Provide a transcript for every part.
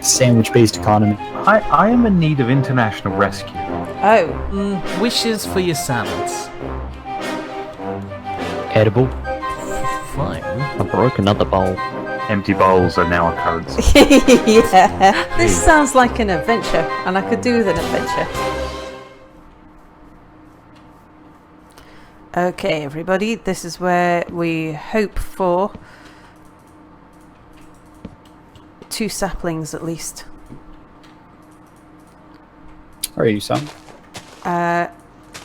sandwich-based economy. I am in need of international rescue. Oh. Wishes for your salads. Edible. Fine. I broke another bowl. Empty bowls are now occurrence. Yeah. This sounds like an adventure, and I could do with an adventure. Okay, everybody, this is where we hope for 2 saplings at least. Where are you, son?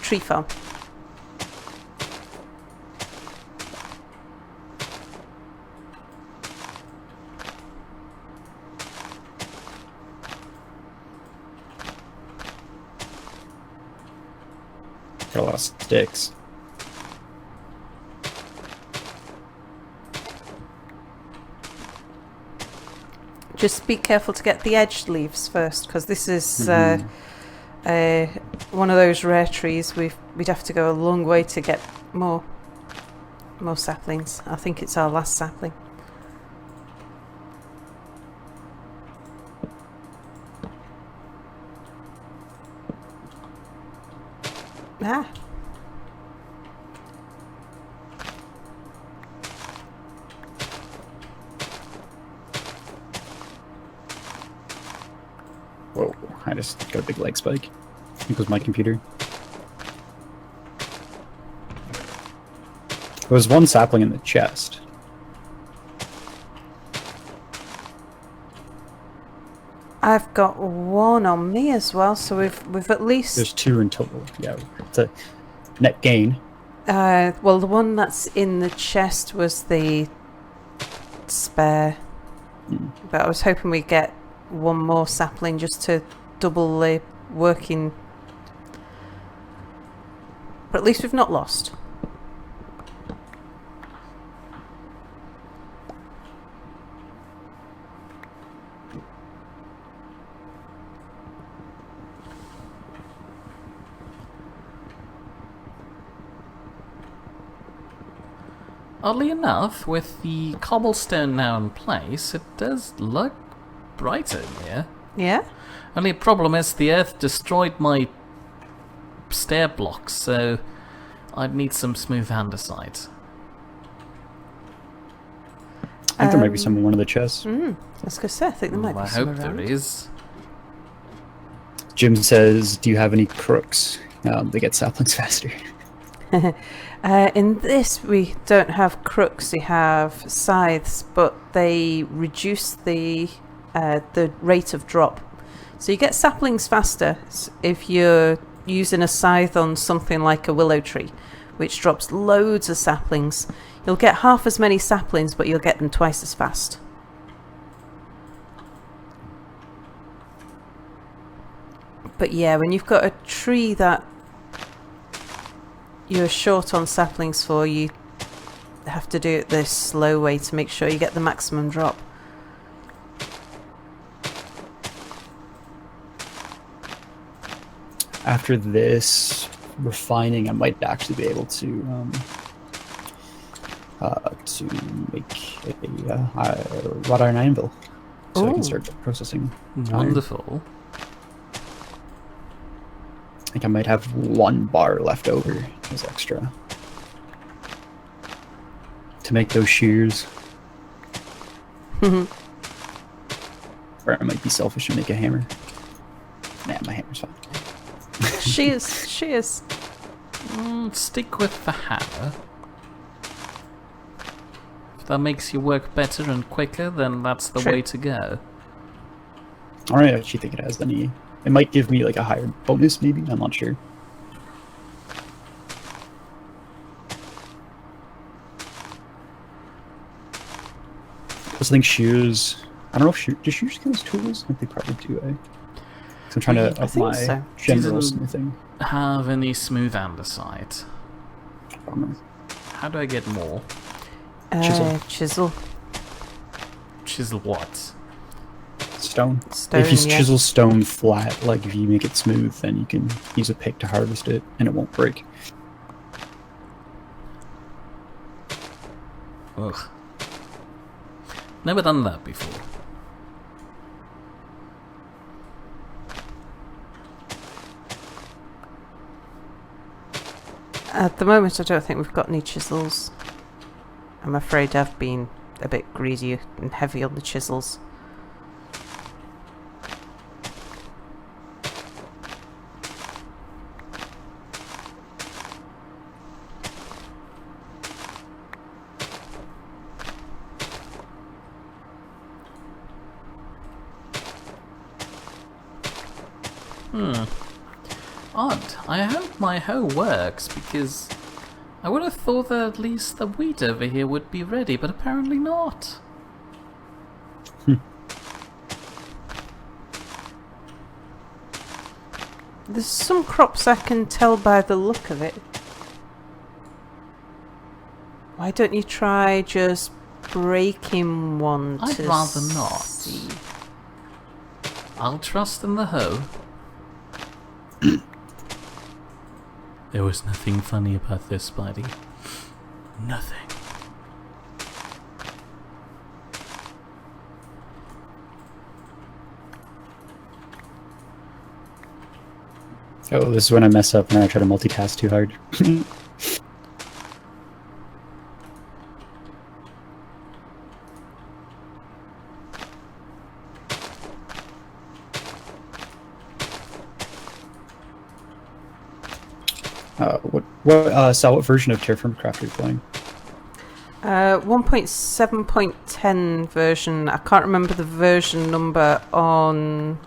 Tree farm. Got a lot of sticks. Just be careful to get the edged leaves first, because this is one of those rare trees. We'd have to go a long way to get more saplings. I think it's our last sapling. Ah. Whoa, I just got a big leg spike. I think it was my computer. There was 1 sapling in the chest. I've got 1 on me as well, so we've at least... There's 2 in total. Yeah, it's a net gain. Well, the one that's in the chest was the spare. But I was hoping we'd get 1 more sapling just to double the working. But at least we've not lost. Oddly enough, with the cobblestone now in place, it does look brighter in here. Yeah? Only problem is the earth destroyed my stair blocks, so I'd need some smooth andesite. I think there might be some in one of the chests. I was going to say, I think there might be I some hope around. there is. Jim says, do you have any crooks? They get saplings faster. In this, we don't have crooks. We have scythes, but they reduce the rate of drop. So you get saplings faster if you're using a scythe on something like a willow tree, which drops loads of saplings. You'll get half as many saplings, but you'll get them twice as fast. But yeah, when you've got a tree that you're short on saplings for, you have to do it this slow way to make sure you get the maximum drop. After this refining, I might actually be able to make a wrought iron anvil, so I can start processing iron. Wonderful. I think I might have 1 bar left over as extra to make those shears. Or I might be selfish and make a hammer. Nah, my hammer's fine. She is. Stick with the hammer. If that makes your work better and quicker, then that's the way to go. I don't actually think it has any. It might give me like a higher bonus, maybe. I'm not sure. I also think shears. I don't know if do shears count as tools? I think they probably do. So I'm trying to up my general smithing. Have any smooth andesite? I don't know. How do I get more? Chisel. Chisel what? Stone. Stone, If you yeah. chisel stone flat, like if you make it smooth, then you can use a pick to harvest it, and it won't break. Ugh. Never done that before. At the moment, I don't think we've got any chisels. I'm afraid I've been a bit greedy and heavy on the chisels. Odd. I hope my hoe works, because I would have thought that at least the wheat over here would be ready, but apparently not. There's some crops I can tell by the look of it. Why don't you try just breaking one I'd to rather not. see? I'll trust in the hoe. There was nothing funny about this, Spidey. Nothing. Oh, this is when I mess up and I try to multitask too hard. What version of Terrafirmacraft are you playing? 1.7.10 version. I can't remember the version number on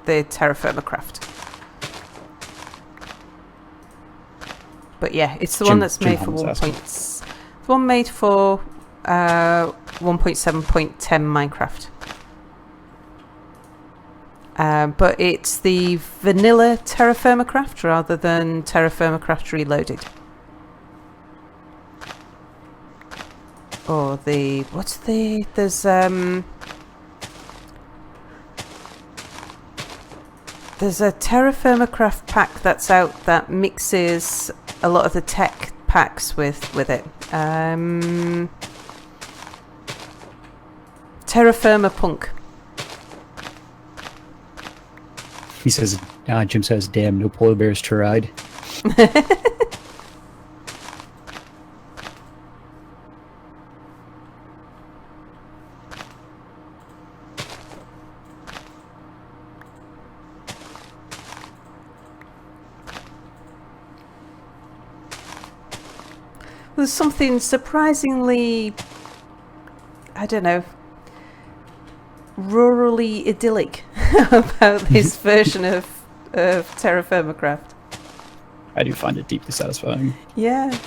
the Terrafirmacraft. But yeah, it's the one that's made for 1.7.10 Minecraft. But it's the vanilla Terrafirmacraft rather than Terrafirmacraft Reloaded. Or there's a Terrafirmacraft pack that's out that mixes a lot of the tech packs with it. Terrafirmapunk. He says, Jim says, damn, no polar bears to ride. There's something surprisingly, I don't know, rurally idyllic about this version of Terrafirmacraft. I do find it deeply satisfying. Yeah.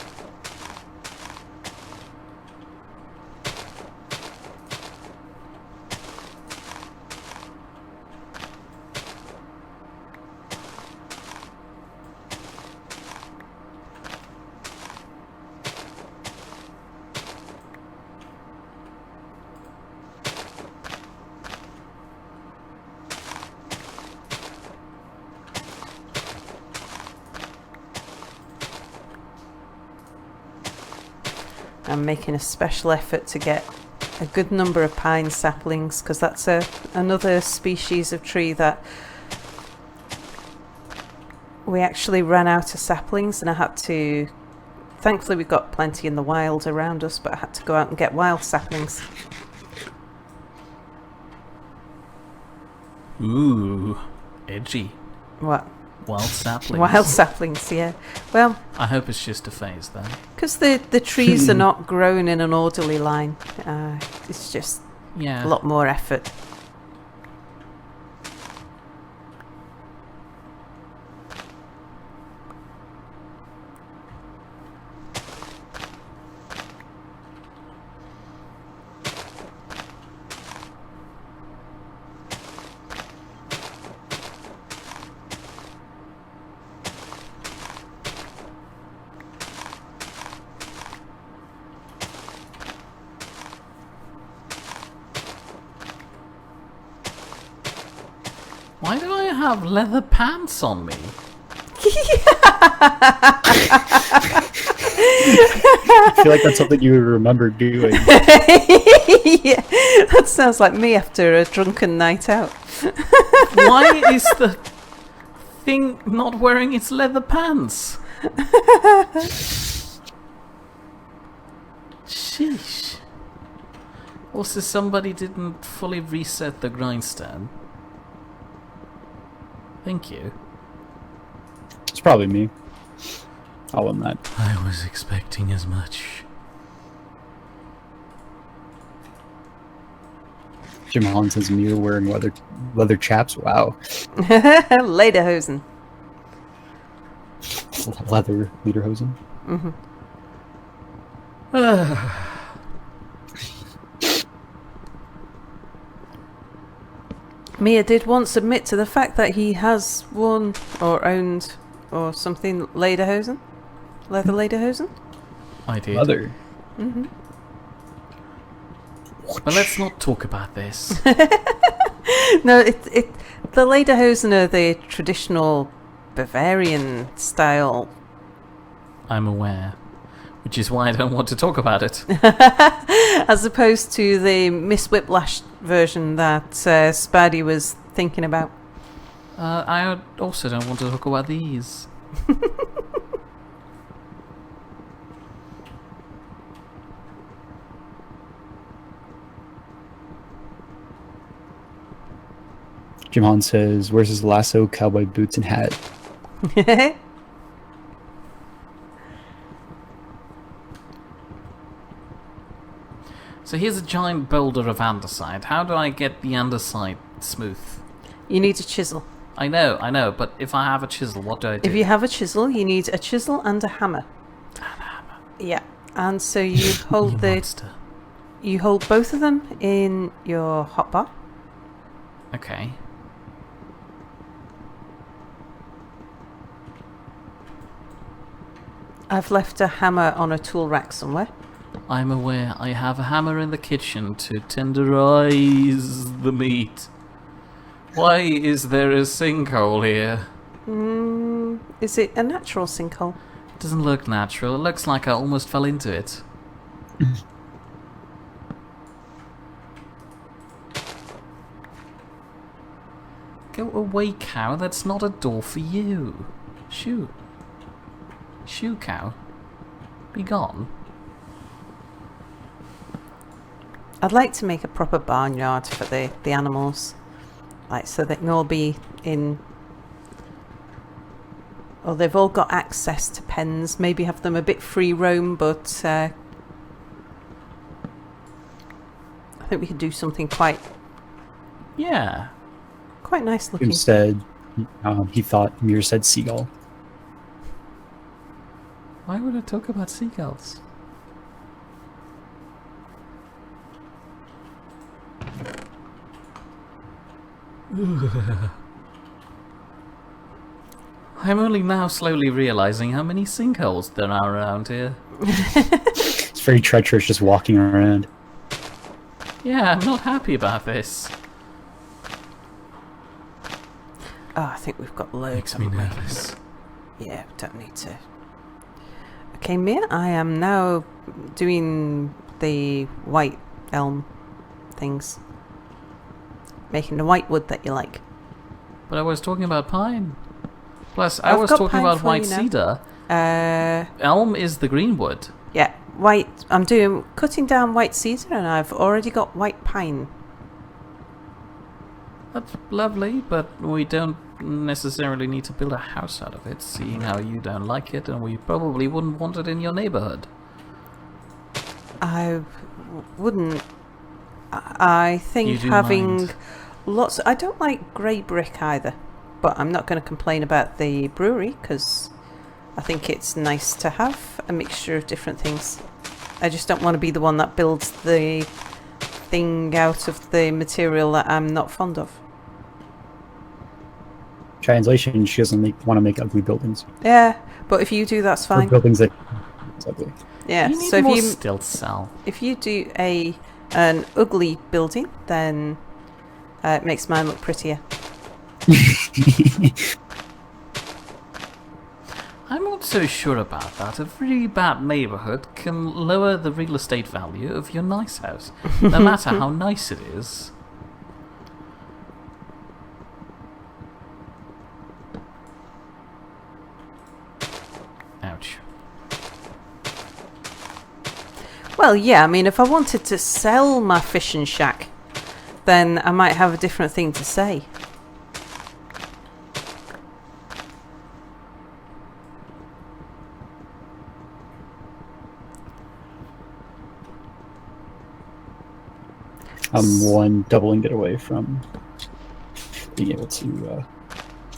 I'm making a special effort to get a good number of pine saplings because that's another species of tree that we actually ran out of saplings, and I had to, thankfully we've got plenty in the wild around us, but I had to go out and get wild saplings. Ooh, edgy. What? Wild saplings. Wild saplings, yeah. Well, I hope it's just a phase then. because the trees are not grown in an orderly line. It's just Yeah. a lot more effort. Why do I have leather pants on me? I feel like that's something you remember doing. Yeah, that sounds like me after a drunken night out. Why is the thing not wearing its leather pants? Sheesh. Also, somebody didn't fully reset the grindstone. Thank you. It's probably me. I'll own that. I was expecting as much. Jim Holland says me wearing leather chaps. Wow. Lederhosen. Leather lederhosen. Mm-hmm. Mia did once admit to the fact that he has worn or owned or something lederhosen. Leather lederhosen? I did. Leather. Mm-hmm. But let's not talk about this. No, the lederhosen are the traditional Bavarian style. I'm aware. Which is why I don't want to talk about it. As opposed to the Miss Whiplash version that Spidey was thinking about. I also don't want to talk about these. Jim Holland says, "Where's his lasso, cowboy boots, and hat?" So here's a giant boulder of andesite. How do I get the andesite smooth? You need a chisel. I know, but if I have a chisel, what do I do? If you have a chisel, you need a chisel and a hammer. Yeah, and so you hold monster. you hold both of them in your hotbar. Okay. I've left a hammer on a tool rack somewhere. I'm aware. I have a hammer in the kitchen to tenderize the meat. Why is there a sinkhole here? Is it a natural sinkhole? It doesn't look natural. It looks like I almost fell into it. Go away, cow. That's not a door for you. Shoo. Shoo, cow. Be gone. I'd like to make a proper barnyard for the animals. Like, so they can all be in... Or they've all got access to pens. Maybe have them a bit free roam, but... I think we could do something quite Yeah. nice looking. Jim said, he thought Mir said seagull. Why would I talk about seagulls? I'm only now slowly realizing how many sinkholes there are around here. It's very treacherous just walking around. Yeah, I'm not happy about this. Oh, I think we've got loads. Makes me haven't we? nervous. Yeah, we don't need to. Okay, Mia, I am now doing the white elm things. Making the white wood that you like. But I was talking about pine. Plus, I I've was got talking pine about for white you now. cedar. Uh, Elm is the green wood. yeah, white. I'm cutting down white cedar, and I've already got white pine. That's lovely, but we don't necessarily need to build a house out of it, seeing how you don't like it, and we probably wouldn't want it in your neighborhood. I wouldn't. I You think do having mind. lots. I don't like grey brick either, but I'm not going to complain about the brewery because I think it's nice to have a mixture of different things. I just don't want to be the one that builds the thing out of the material that I'm not fond of. Translation: she doesn't want to make ugly buildings. Yeah, but if you do, that's Or fine. buildings that it's ugly. Yeah, You need so more if stilt cell. you do an ugly building, then it makes mine look prettier. I'm not so sure about that. A really bad neighborhood can lower the real estate value of your nice house, no matter how nice it is. Well, yeah, I mean, if I wanted to sell my fishing shack, then I might have a different thing to say. I'm one doubling it away from being able to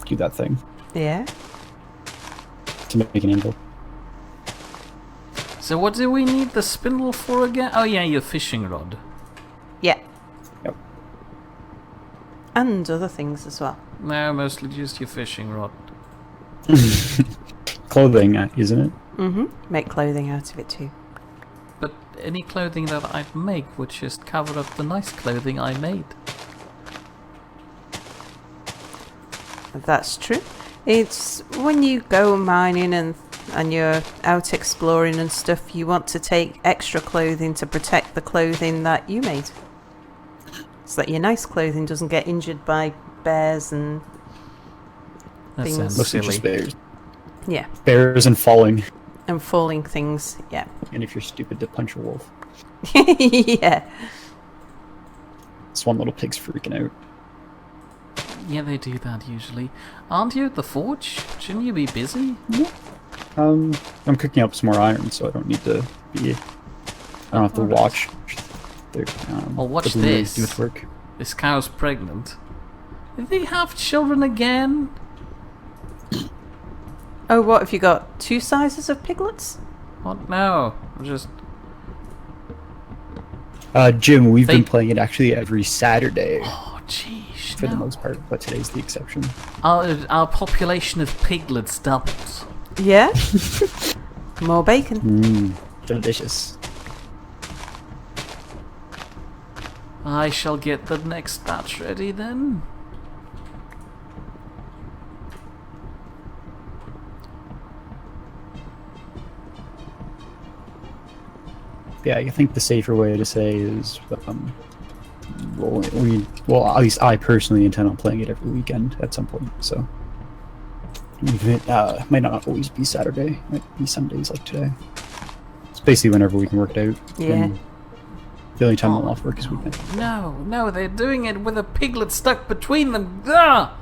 do that thing Yeah? to make an anvil. So what do we need the spindle for again? Oh yeah, your fishing rod. Yeah. Yep. And other things as well. No, mostly just your fishing rod. Clothing, isn't it? Mm-hmm. Make clothing out of it too. But any clothing that I'd make would just cover up the nice clothing I made. That's true. It's when you go mining and you're out exploring and stuff, you want to take extra clothing to protect the clothing that you made. So that your nice clothing doesn't get injured by bears and That Things. sounds Mostly silly. just bears. yeah, Bears and falling. and falling things. Yeah. And if you're stupid to punch a wolf. Yeah. This one little pig's freaking out. Yeah, they do that usually. Aren't you at the forge? Shouldn't you be busy? I'm cooking up some more iron, so I don't need to be. I don't have to watch. Well, watch the blueberries this. do its work. This cow's pregnant. Did they have children again? Oh, what have you got? 2 sizes of piglets? What? No. I'm just... Jim, we've They- been playing it actually every Saturday Oh, jeez. for the no. most part, but today's the exception. Our population of piglets doubled. Yeah. More bacon. Mmm, delicious. I shall get the next batch ready then. Yeah, I think the safer way to say is, well, at least I personally intend on playing it every weekend at some point. So, it might not always be Saturday. Might be some days like today. It's basically whenever we can work it out. Yeah. And the only time I'm Oh, off work is weekend. No, they're doing it with a piglet stuck between them. Ah!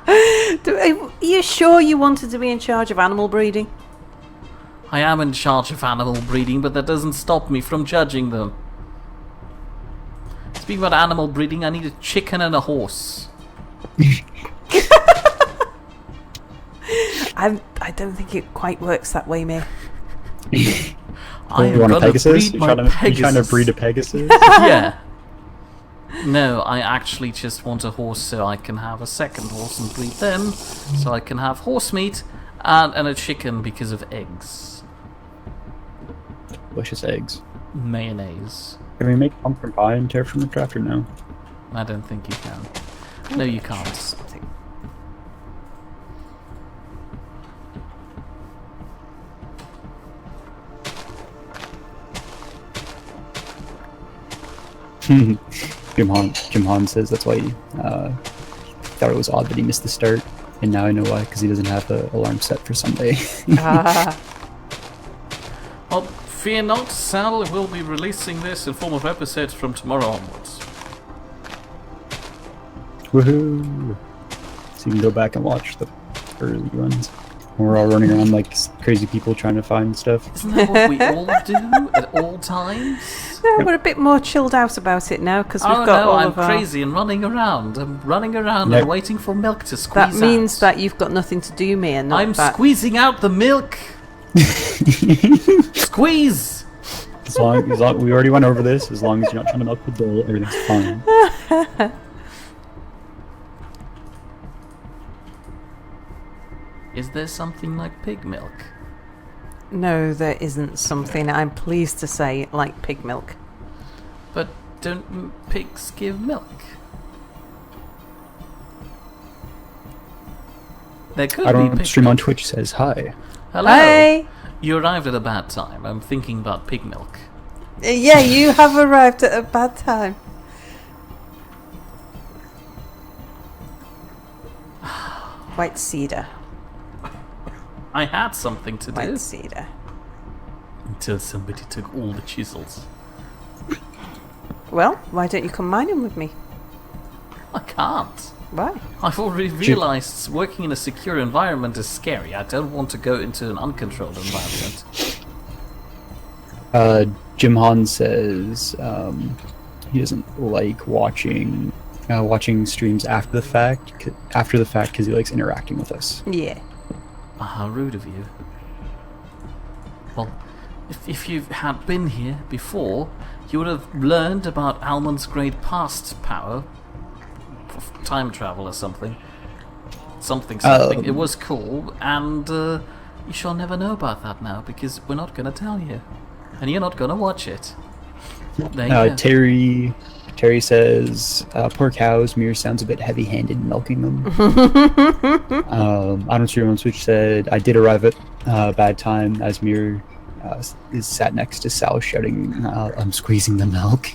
Are you sure you wanted to be in charge of animal breeding? I am in charge of animal breeding, but that doesn't stop me from judging them. Speaking about animal breeding, I need a chicken and a horse. I don't think it quite works that way, mate. I You am want a gonna Pegasus? breed You're my trying to Pegasus. breed a Pegasus? Yeah. No, I actually just want a horse so I can have a second horse and breed them, so I can have horse meat and a chicken because of eggs. Delicious eggs. Mayonnaise. Can we make pumpkin pie in Terrafirmacraft or no? I don't think you can. No, you can't. Something. Jim Han says that's why he thought it was odd that he missed the start, and now I know why, because he doesn't have an alarm set for Sunday. Ah. Well, fear not, Sal will be releasing this in form of episodes from tomorrow onwards. Woohoo! So you can go back and watch the early ones. We're all running around like crazy people trying to find stuff. Isn't that what we all do at all times? No, we're a bit more chilled out about it now because we've Oh got no, all I'm of our... crazy and running around. I'm running around No. and waiting for milk to squeeze That means out. that you've got nothing to do, me, and not I'm that. squeezing out the milk! Squeeze! As long we already went over this. As long as you're not trying to milk the bull, everything's fine. Is there something like pig milk? No, there isn't something, I'm pleased to say, like pig milk. But don't pigs give milk? There could I be don't pig stream on milk. Twitch says hi. Hello! Hey! You arrived at a bad time. I'm thinking about pig milk. Yeah, you have arrived at a bad time. White cedar. I had something to do. White cedar. until somebody took all the chisels. Well, why don't you come mining with me? I can't. Why? I've already realised working in a secure environment is scary. I don't want to go into an uncontrolled environment. Jim Han says he doesn't like watching streams after the fact because he likes interacting with us. Yeah. How rude of you. Well, if you had been here before, you would have learned about Almond's great past power. Time travel or something. Something. It was cool, and you shall never know about that now, because we're not going to tell you. And you're not going to watch it. There you go. Terry says, poor cows, Mir sounds a bit heavy-handed milking them. Adam Switch said, I did arrive at bad time as Mir is sat next to Sal shouting, I'm squeezing the milk.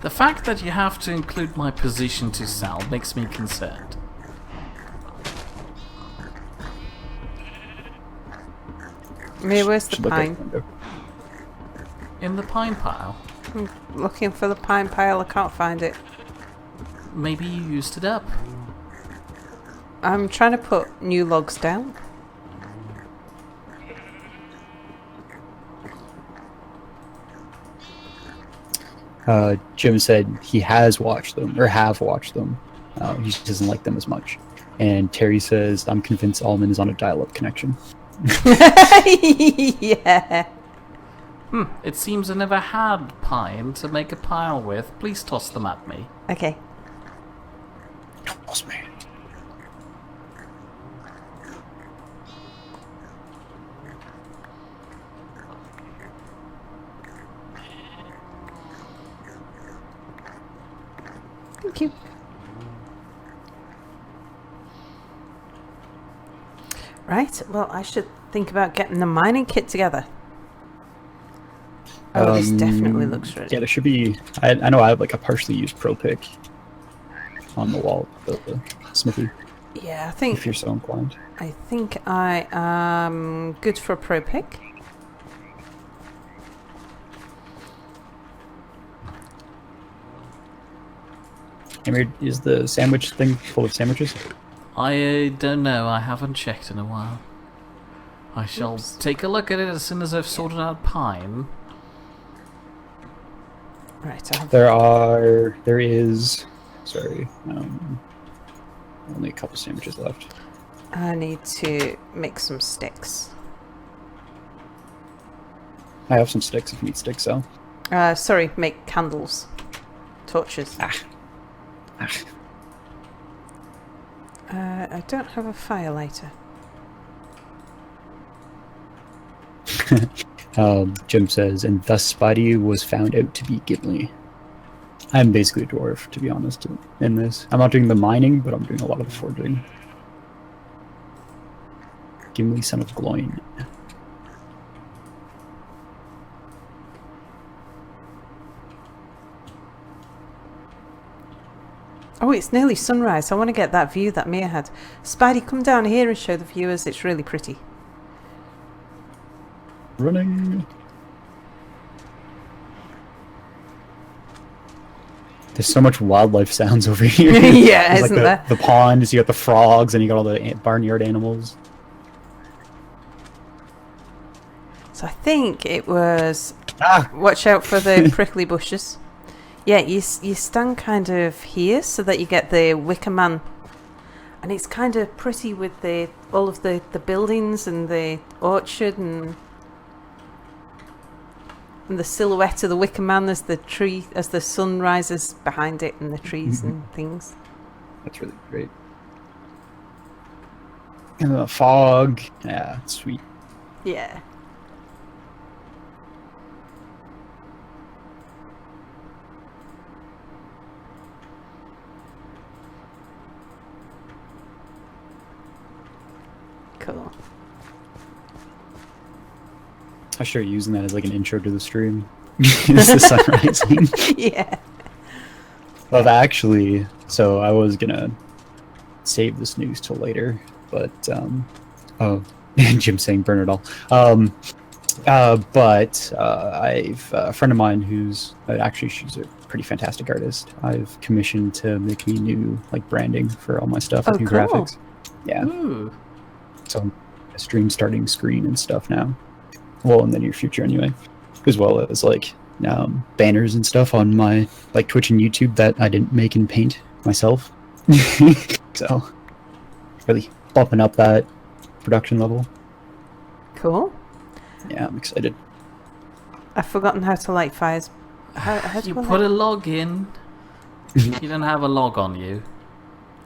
The fact that you have to include my position to Sal makes me concerned. Mir, where's the Should look out pine? the window. In the pine pile. I'm looking for the pine pile, I can't find it. Maybe you used it up. I'm trying to put new logs down. Jim said he has watched them, or have watched them. He just doesn't like them as much. And Terry says, I'm convinced Almond is on a dial-up connection. Yeah. It seems I never had pine to make a pile with. Please toss them at me. Okay. Toss me. Thank you. Right, well, I should think about getting the mining kit together. Oh, this definitely looks ready. Yeah, there should be... I know I have like a partially used pro pick on the wall of the smithy, Yeah, if you're so inclined. I think I am good for a pro pick. Amir, is the sandwich thing full of sandwiches? I don't know. I haven't checked in a while. I shall take a look at it as soon as I've sorted out pine. Right, I have... There is... Sorry. Only a couple sandwiches left. I need to make some sticks. I have some sticks if you need sticks, so. Sorry, make candles. Torches. I don't have a firelighter. Jim says, and thus Spidey was found out to be Gimli. I'm basically a dwarf, to be honest, in this. I'm not doing the mining, but I'm doing a lot of the forging. Gimli, son of Gloin. Oh, it's nearly sunrise. I want to get that view that Mia had. Spidey, come down here and show the viewers. It's really pretty. Running. There's so much wildlife sounds over here. Yeah, There's isn't there? The ponds, you got the frogs, and you got all the barnyard animals. So I think it was... Ah! Watch out for the prickly bushes. Yeah, you stand kind of here so that you get the wicker man. And it's kind of pretty with all of the buildings and the orchard and the silhouette of the wicker man as the tree, as the sun rises behind it and the trees and things. That's really great. And the fog. Yeah, it's sweet. Yeah. Cool. I start using that as like an intro to the stream. It's the sun rising. Yeah. Well, actually, so I was gonna save this news till later, but Jim saying burn it all. But I've a friend of mine who's actually she's a pretty fantastic artist. I've commissioned to make me new like branding for all my stuff, Oh, new cool. graphics. Yeah, Ooh. so I'm a stream starting screen and stuff now. Well, in the near future anyway, as well as like banners and stuff on my like Twitch and YouTube that I didn't make in Paint myself. So really bumping up that production level. Cool. Yeah, I'm excited. I've forgotten how to light fires. How do You I put light- a log in. You don't have a log on you.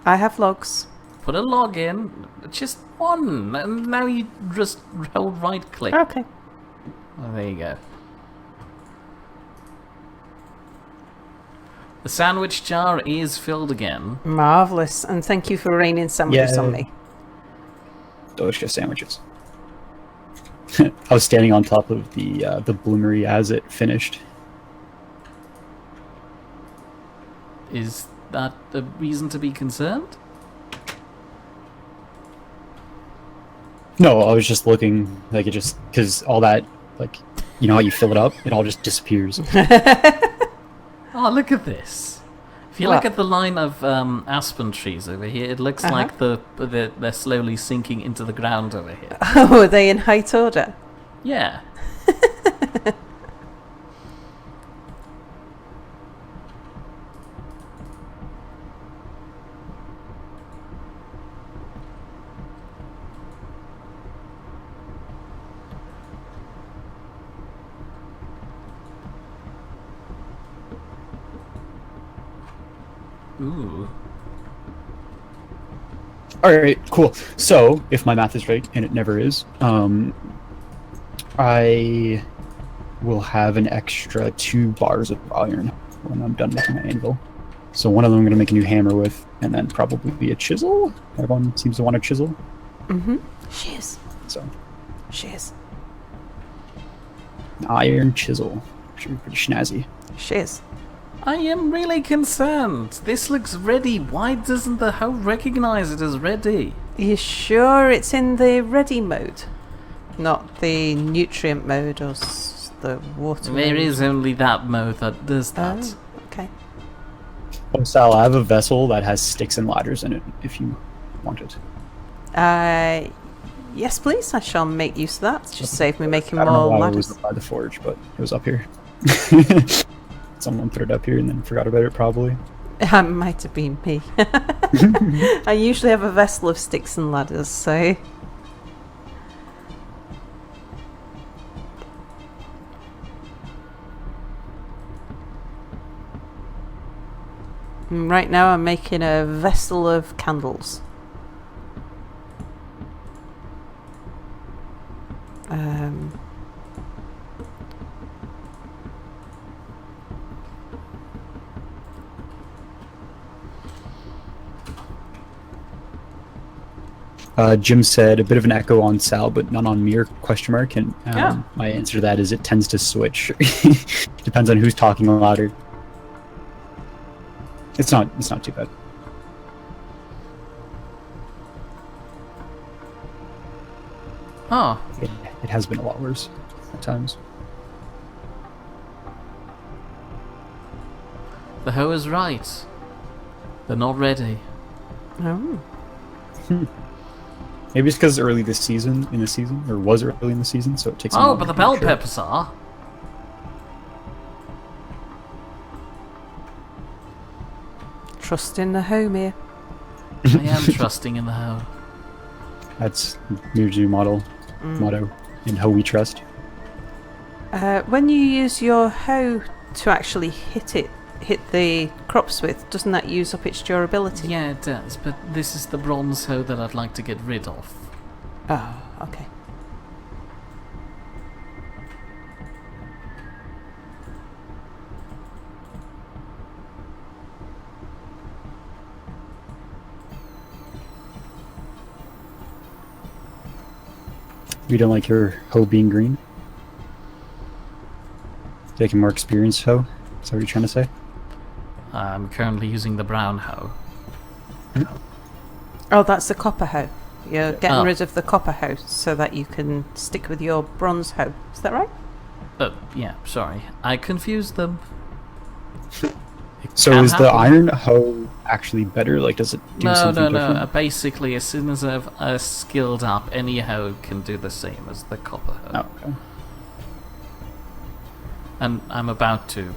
I have logs. Put a log in, just one, and now you just hold right click. Okay. Oh, there you go. The sandwich jar is filled again. Marvellous. And thank you for raining sandwiches Yeah. on me. Delicious sandwiches. I was standing on top of the bloomery as it finished. Is that a reason to be concerned? No, I was just looking like it just because all that like you know how you fill it up, it all just disappears. Oh, look at this. If you What? look at the line of aspen trees over here, it looks like they're slowly sinking into the ground over here. Oh, are they in height order? Yeah. Ooh. All right, cool. So if my math is right, and it never is, I will have an extra 2 bars of iron when I'm done making my anvil. So one of them I'm going to make a new hammer with, and then probably a chisel. Everyone seems to want a chisel, Mm-hmm. She is. so She is. an iron chisel should be pretty snazzy. She is. I am really concerned. This looks ready. Why doesn't the hoe recognize it as ready? Are you sure it's in the ready mode? Not the nutrient mode or the water There mode? is only that mode that does that. Oh, okay. Oh, Sal, I have a vessel that has sticks and ladders in it, if you want it. Yes, please. I shall make use of that. Just save me making I don't know more why it was ladders. up by the forge, but it was up here. Someone put it up here and then forgot about it, probably. It might have been me. I usually have a vessel of sticks and ladders, so... Right now I'm making a vessel of candles. Jim said a bit of an echo on Sal, but none on me, question mark. And Yeah. my answer to that is it tends to switch. Depends on who's talking louder. It's not too bad. Oh, It has been a lot worse at times. the hoe is right. They're not ready. Oh. Maybe it's because early this season, or was early in the season, so it takes. Oh, but the bell peppers are. Trust in the home here. I am trusting in the hoe. That's Mir's new motto in how we trust. When you use your hoe to actually hit the crops with, doesn't that use up its durability? Yeah, it does, but this is the bronze hoe that I'd like to get rid of. Oh, okay. You don't like your hoe being green? Taking more experienced hoe? Is that what you're trying to say? I'm currently using the brown hoe. Oh, that's the copper hoe. You're getting rid of the copper hoe so that you can stick with your bronze hoe. Is that right? Yeah, sorry. I confused them. So is the iron hoe actually better? Like, does it do something different? No. Basically, as soon as I've skilled up, any hoe can do the same as the copper hoe. Oh, okay. And I'm about to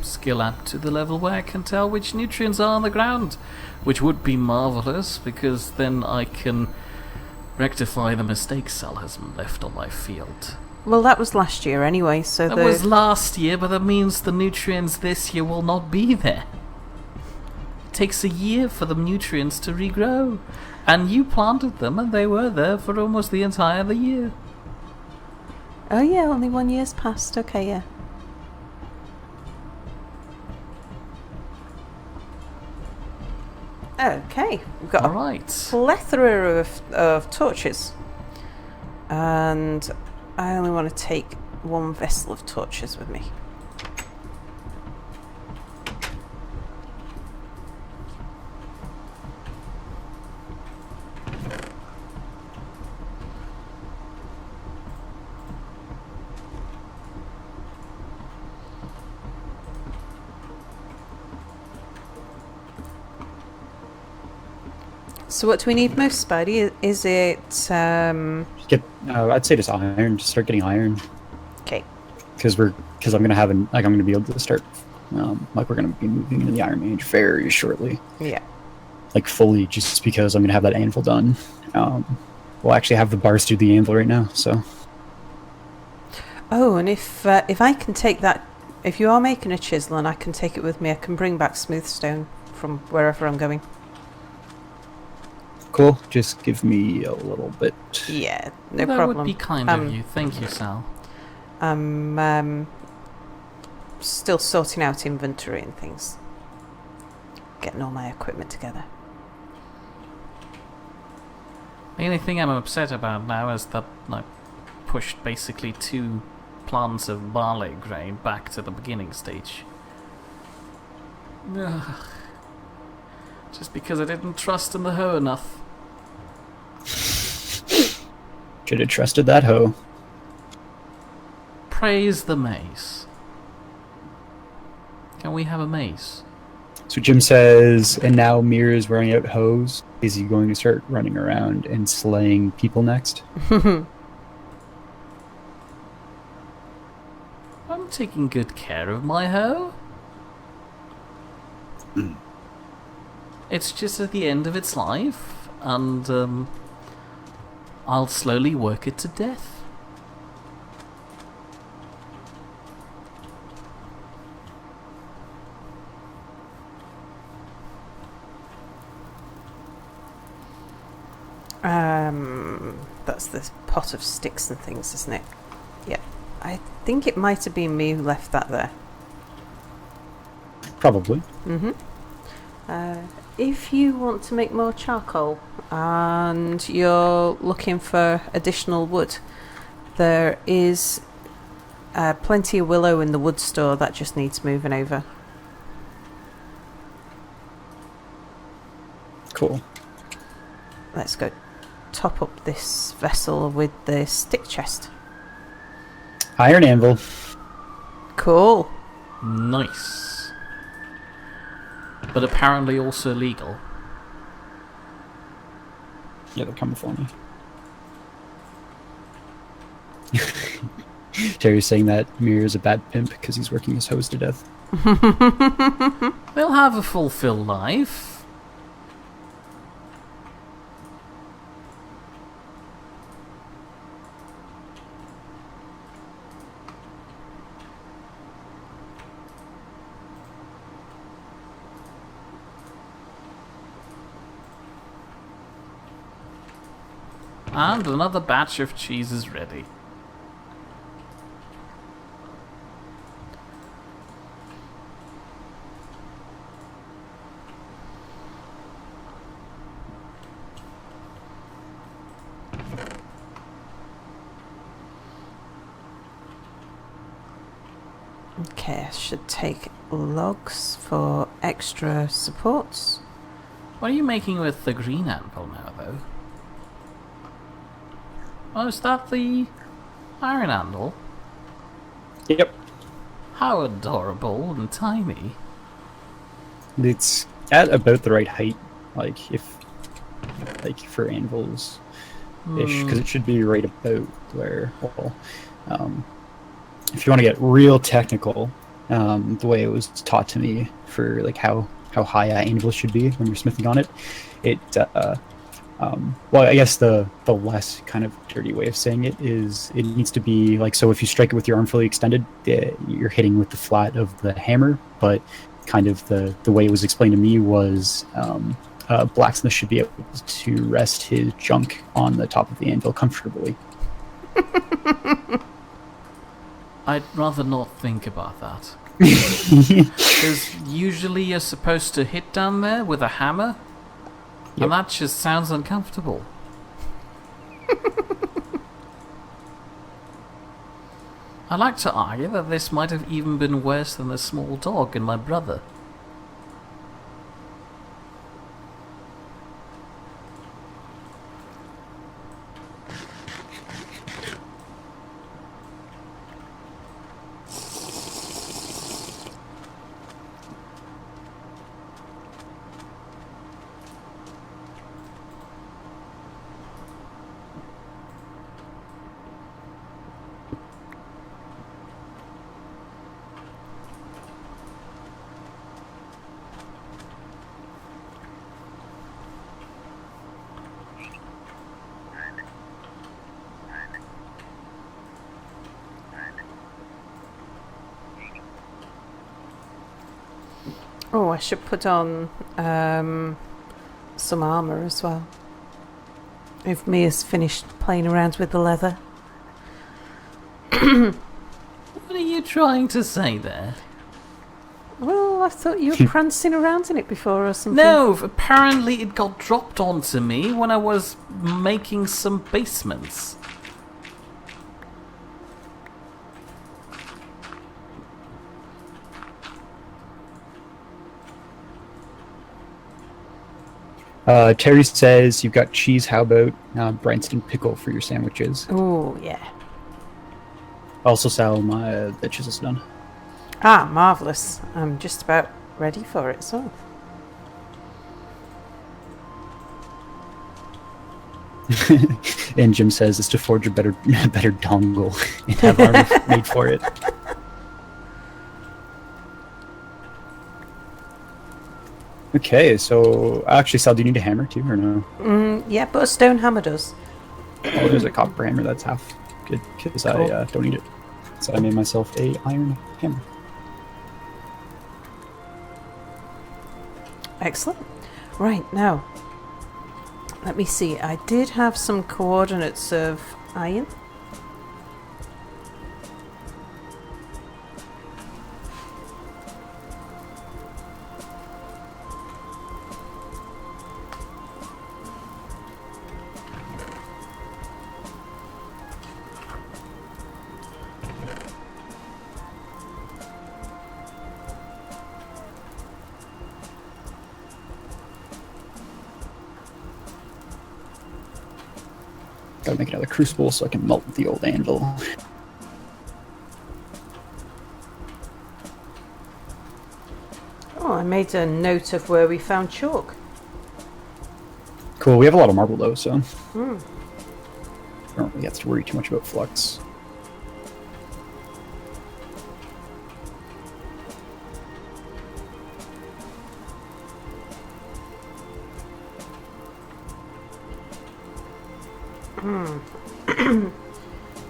skill up to the level where I can tell which nutrients are on the ground, which would be marvellous, because then I can rectify the mistakes Sal has left on my field. Well, that was last year anyway, so That was last year, but that means the nutrients this year will not be there. It takes a year for the nutrients to regrow. And you planted them, and they were there for almost the entire year. Oh yeah, only 1 year's passed. Okay, yeah. Okay, we've got a plethora of torches. And I only want to take one vessel of torches with me. So what do we need most, Spidey? Is it... I'd say just iron. Just start getting iron. Okay. Because I'm gonna have I'm gonna be able to start. We're gonna be moving into the Iron Age very shortly. Yeah. Like fully, just because I'm gonna have that anvil done. We'll actually have the bars do the anvil right now. So. Oh, and if I can take that, if you are making a chisel and I can take it with me, I can bring back smooth stone from wherever I'm going. Cool. Just give me a little bit. Yeah, no that problem. That would be kind of you. Thank you, Sal. I'm still sorting out inventory and things. Getting all my equipment together. The only thing I'm upset about now is that I pushed basically 2 plants of barley grain back to the beginning stage. Ugh. Just because I didn't trust in the hoe enough. Should have trusted that hoe. Praise the maze. Can we have a maze? So Jim says, and now Mir is wearing out hoes. Is he going to start running around and slaying people next? I'm taking good care of my hoe. It's just at the end of its life, and I'll slowly work it to death. That's this pot of sticks and things, isn't it? Yeah. I think it might have been me who left that there. Probably. Mm-hmm. If you want to make more charcoal and you're looking for additional wood, there is plenty of willow in the wood store that just needs moving over. Cool. Let's go top up this vessel with the stick chest. Iron anvil. Cool. Nice. But apparently also legal. Yeah, they're coming for me. Terry's saying that Mir is a bad pimp because he's working his hose to death. They'll have a fulfilled life. And another batch of cheese is ready. Okay, I should take logs for extra supports. What are you making with the green anvil now, though? Oh, is that the iron handle? Yep. How adorable and tiny. It's at about the right height, like for anvils ish, because it should be right about where. Well, if you want to get real technical, the way it was taught to me for like how high an anvil should be when you're smithing on it, well, I guess the less kind of dirty way of saying it is it needs to be like, so if you strike it with your arm fully extended, you're hitting with the flat of the hammer, but kind of the way it was explained to me was a blacksmith should be able to rest his junk on the top of the anvil comfortably. I'd rather not think about that. Because usually you're supposed to hit down there with a hammer, Yep. and that just sounds uncomfortable. I like to argue that this might have even been worse than the small dog and my brother. Oh, I should put on some armour as well. If Mia's finished playing around with the leather. What are you trying to say there? Well, I thought you were prancing around in it before or something. No, apparently it got dropped onto me when I was making some basements. Terry says you've got cheese. How about Bryanston pickle for your sandwiches? Oh, yeah. Also, Sal, my the chisel's done. Ah, marvellous. I'm just about ready for it, so. And Jim says it's to forge a better dongle and have armor made for it. Okay, so actually, Sal, do you need a hammer too, or no? Yeah, but a stone hammer does. Oh, there's a copper hammer that's half good because Cool. I don't need it. So I made myself a iron hammer. Excellent. Right, now, let me see. I did have some coordinates of iron. Gotta make another crucible so I can melt the old anvil. Oh, I made a note of where we found chalk. Cool, we have a lot of marble though, so I don't really have to worry too much about flux.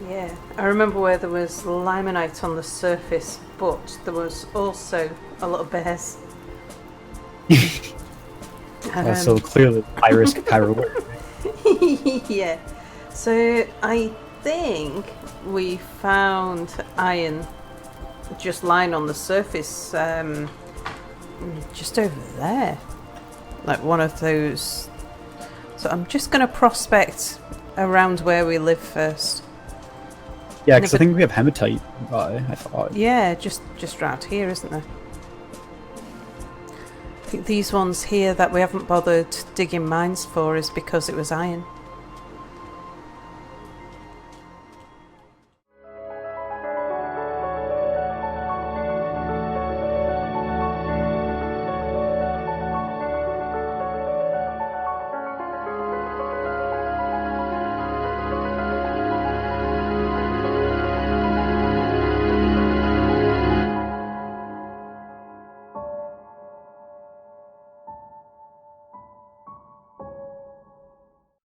Yeah, I remember where there was limonite on the surface, but there was also a lot of bears. So clearly high risk pyro work. Yeah, so I think we found iron just lying on the surface, just over there, like one of those. So I'm just going to prospect around where we live first. Yeah, because I think we have hematite. I thought. Yeah, just round here, isn't there? I think these ones here that we haven't bothered digging mines for is because it was iron.